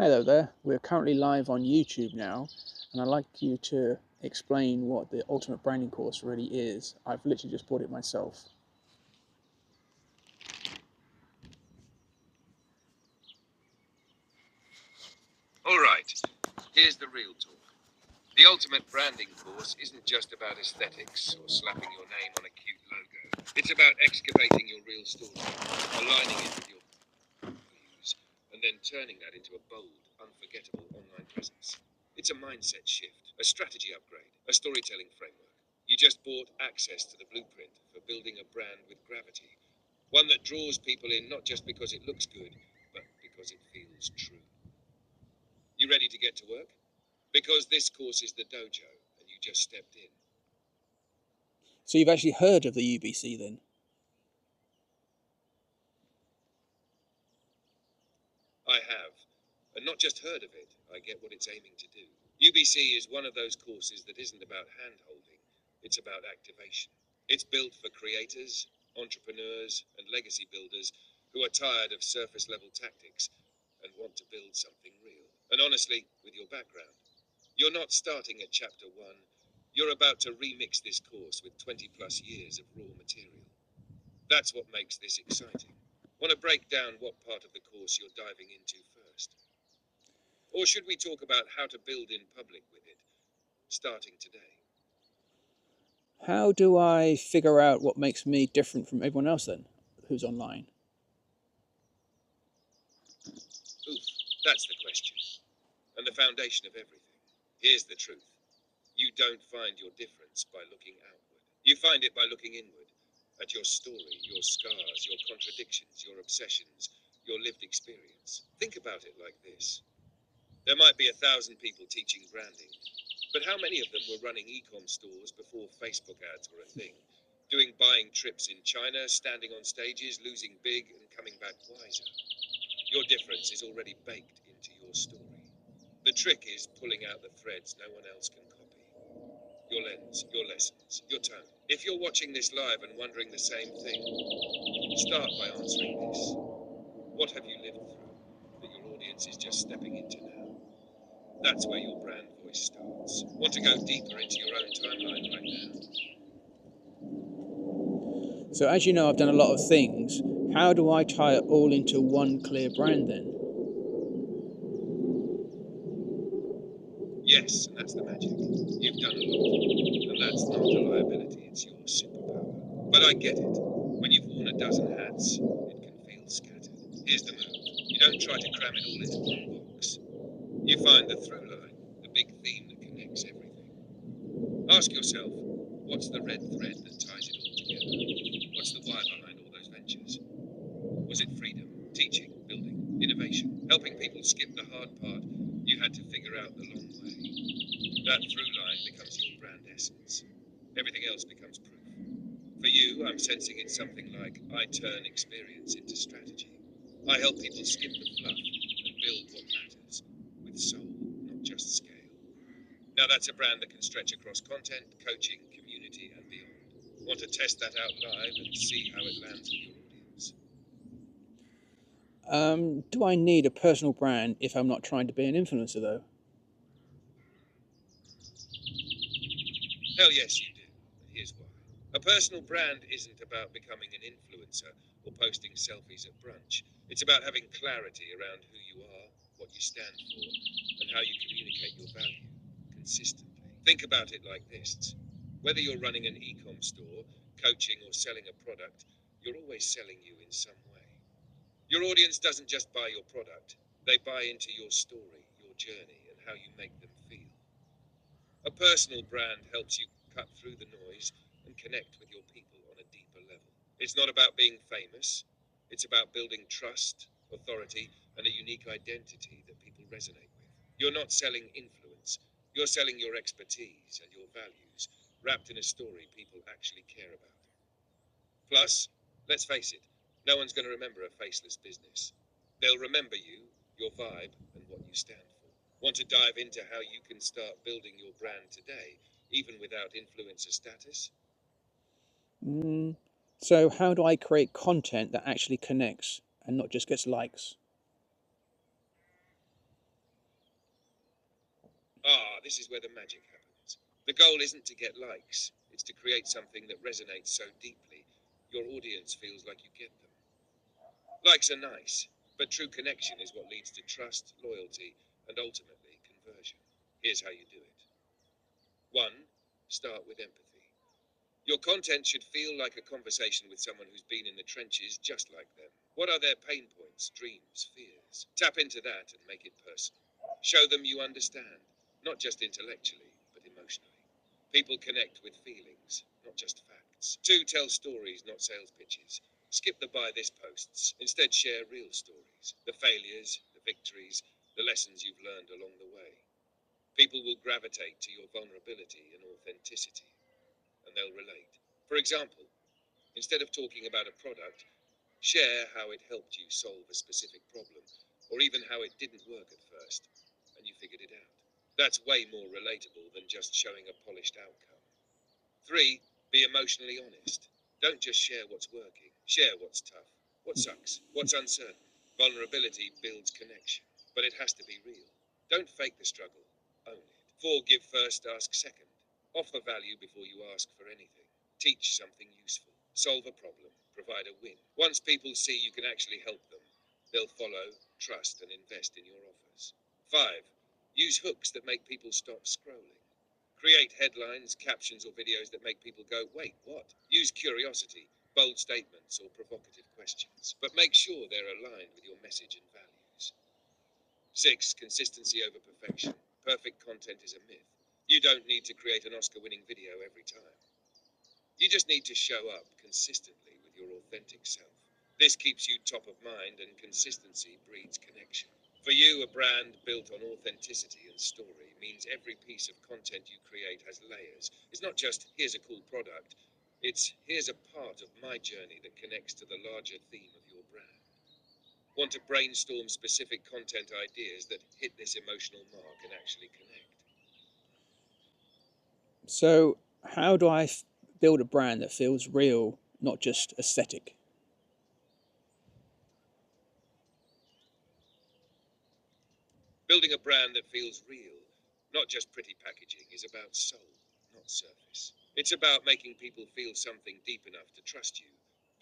Hello there, we're currently live on YouTube now, and I'd like you to explain what the Ultimate Branding course really is. I've literally just bought it myself. All right, here's the real talk. The Ultimate Branding course isn't just about aesthetics or slapping your name on a cute logo. It's about excavating your real story, aligning it with your values, and then turning that into a bold, unforgettable online presence. It's a mindset shift, a strategy upgrade, a storytelling framework. You just bought access to the blueprint for building a brand with gravity, one that draws people in not just because it looks good, but because it feels true. You ready to get to work? Because this course is the dojo, and you just stepped in. So you've actually heard of the UBC then? I have, and not just heard of it, I get what it's aiming to do. UBC is one of those courses that isn't about hand-holding, it's about activation. It's built for creators, entrepreneurs, and legacy builders who are tired of surface-level tactics and want to build something real. And honestly, with your background, you're not starting at chapter 1. You're about to remix this course with 20 plus years of raw material. That's what makes this exciting. Want to break down what part of the course you're diving into first? Or should we talk about how to build in public with it, starting today? How do I figure out what makes me different from everyone else then, who's online? Oof, that's the question. And the foundation of everything. Here's the truth. You don't find your difference by looking outward. You find it by looking inward, at your story, your scars, your contradictions, your obsessions, your lived experience. Think about it like this. There might be 1,000 people teaching branding, but how many of them were running e-com stores before Facebook ads were a thing? Doing buying trips in China, standing on stages, losing big and coming back wiser. Your difference is already baked into your story. The trick is pulling out the threads no one else can copy. Your lens, your lessons, your tone. If you're watching this live and wondering the same thing, start by answering this. What have you lived through that your audience is just stepping into now? That's where your brand voice starts. Want to go deeper into your own timeline right now? So as you know, I've done a lot of things. How do I tie it all into one clear brand then? Yes, and that's the magic. You've done a lot, and that's not a liability, it's your superpower. But I get it. When you've worn a dozen hats, it can feel scattered. Here's the move. You don't try to cram it all into one box. You find the through line, the big theme that connects everything. Ask yourself, what's the red thread that ties it all together? What's the why behind all those ventures? Was it freedom, teaching, building, innovation, helping people skip the hard part you had to figure out the long way? That through line becomes your brand essence. Everything else becomes proof. For you, I'm sensing it's something like I turn experience into strategy. I help people skip the fluff and build what matters, with soul, not just scale. Now that's a brand that can stretch across content, coaching, community, and beyond. Want to test that out live and see how it lands with your audience? Do I need a personal brand if I'm not trying to be an influencer though? Hell yes, you do. And here's why. A personal brand isn't about becoming an influencer or posting selfies at brunch. It's about having clarity around who you are, what you stand for, and how you communicate your value consistently. Think about it like this. Whether you're running an e-com store, coaching, or selling a product, you're always selling you in some way. Your audience doesn't just buy your product, they buy into your story, your journey, and how you make them feel. A personal brand helps you cut through the noise and connect with your people on a deeper level. It's not about being famous, it's about building trust, authority, and a unique identity that people resonate with. You're not selling influence, you're selling your expertise and your values, wrapped in a story people actually care about. Plus, let's face it, no one's going to remember a faceless business. They'll remember you, your vibe, and what you stand for. Want to dive into how you can start building your brand today, even without influencer status? So how do I create content that actually connects and not just gets likes? Ah, this is where the magic happens. The goal isn't to get likes, it's to create something that resonates so deeply your audience feels like you get them. Likes are nice, but true connection is what leads to trust, loyalty, and ultimately conversion. Here's how you do it. 1. Start with empathy. Your content should feel like a conversation with someone who's been in the trenches just like them. What are their pain points, dreams, fears? Tap into that and make it personal. Show them you understand, not just intellectually, but emotionally. People connect with feelings, not just facts. 2. Tell stories, not sales pitches. Skip the buy this posts. Instead, share real stories. The failures, the victories, the lessons you've learned along the way. People will gravitate to your vulnerability and authenticity, and they'll relate. For example, instead of talking about a product, share how it helped you solve a specific problem, or even how it didn't work at first, and you figured it out. That's way more relatable than just showing a polished outcome. 3. Be emotionally honest. Don't just share what's working. Share what's tough, what sucks, what's uncertain. Vulnerability builds connection, but it has to be real. Don't fake the struggle, own it. 4. Give first, ask second. Offer value before you ask for anything. Teach something useful. Solve a problem. Provide a win. Once people see you can actually help them, they'll follow, trust, and invest in your offers. 5. Use hooks that make people stop scrolling. Create headlines, captions, or videos that make people go, wait, what? Use curiosity, bold statements, or provocative questions. But make sure they're aligned with your message and values. 6. Consistency over perfection. Perfect content is a myth. You don't need to create an Oscar-winning video every time. You just need to show up consistently with your authentic self. This keeps you top of mind, and consistency breeds connection. For you, a brand built on authenticity and story means every piece of content you create has layers. It's not just, here's a cool product. It's, here's a part of my journey that connects to the larger theme of your brand. Want to brainstorm specific content ideas that hit this emotional mark and actually connect? So, how do I build a brand that feels real, not just aesthetic? Building a brand that feels real, not just pretty packaging, is about soul, not surface. It's about making people feel something deep enough to trust you,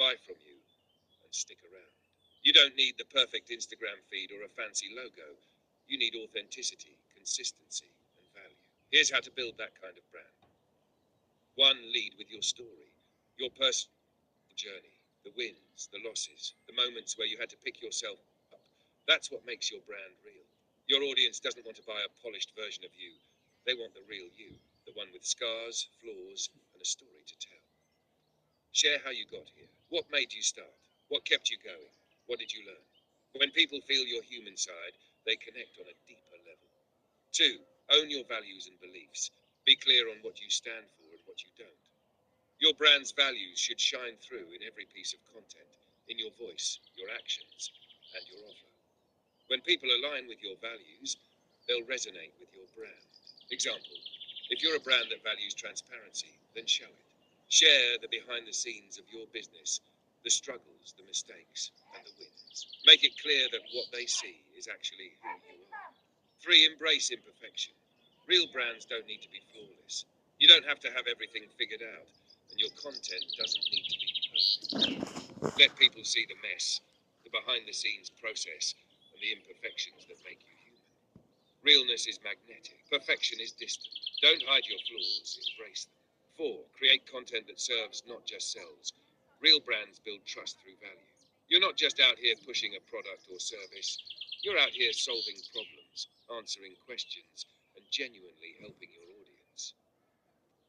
buy from you, and stick around. You don't need the perfect Instagram feed or a fancy logo. You need authenticity, consistency, and value. Here's how to build that kind of brand. 1. Lead with your story, your personal journey, the wins, the losses, the moments where you had to pick yourself up. That's what makes your brand real. Your audience doesn't want to buy a polished version of you. They want the real you, the one with scars, flaws, and a story to tell. Share how you got here. What made you start? What kept you going? What did you learn? When people feel your human side, they connect on a deeper level. 2. Own your values and beliefs. Be clear on what you stand for and what you don't. Your brand's values should shine through in every piece of content, in your voice, your actions, and your offer. When people align with your values, they'll resonate with your brand. Example, if you're a brand that values transparency, then show it. Share the behind the scenes of your business, the struggles, the mistakes, and the wins. Make it clear that what they see is actually who you are. 3. Embrace imperfection. Real brands don't need to be flawless. You don't have to have everything figured out, and your content doesn't need to be perfect. Let people see the mess, the behind the scenes process, and the imperfections that make you human. Realness is magnetic, perfection is distant. Don't hide your flaws, embrace them. 4. Create content that serves, not just sells. Real brands build trust through value. You're not just out here pushing a product or service, you're out here solving problems, answering questions, and genuinely helping your audience.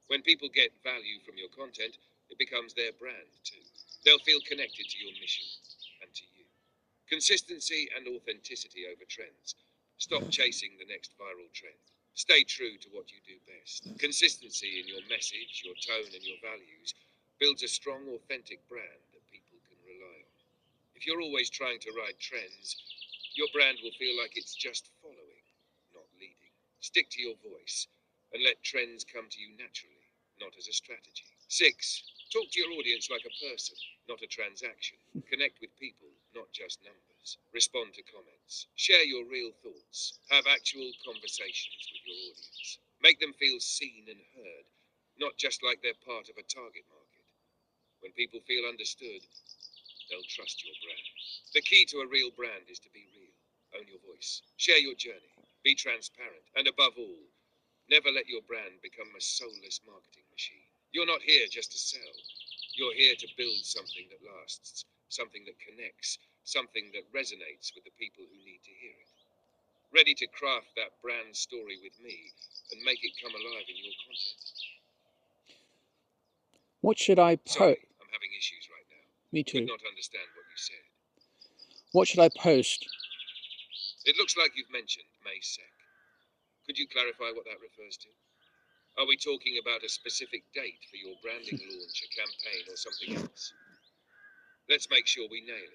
When people get value from your content, it becomes their brand too. They'll feel connected to your mission and to you. Consistency and authenticity over trends. Stop chasing the next viral trend. Stay true to what you do best. Consistency in your message, your tone, and your values builds a strong, authentic brand that people can rely on. If you're always trying to ride trends, your brand will feel like it's just following, not leading. Stick to your voice and let trends come to you naturally, not as a strategy. 6. Talk to your audience like a person, not a transaction. Connect with people, not just numbers. questions, respond to comments, share your real thoughts, have actual conversations with your audience. Make them feel seen and heard, not just like they're part of a target market. When people feel understood, they'll trust your brand. The key to a real brand is to be real. Own your voice. Share your journey. Be transparent. And above all, never let your brand become a soulless marketing machine. You're not here just to sell. You're here to build something that lasts, something that connects, something that resonates with the people who need to hear it. Ready to craft that brand story with me and make it come alive in your content. What should I Sorry, post? I'm having issues right now. Me Could too. not understand what you said. What should I post? It looks like you've mentioned May Sec. Could you clarify what that refers to? Are we talking about a specific date for your branding launch, a campaign, or something else? Let's make sure we nail it.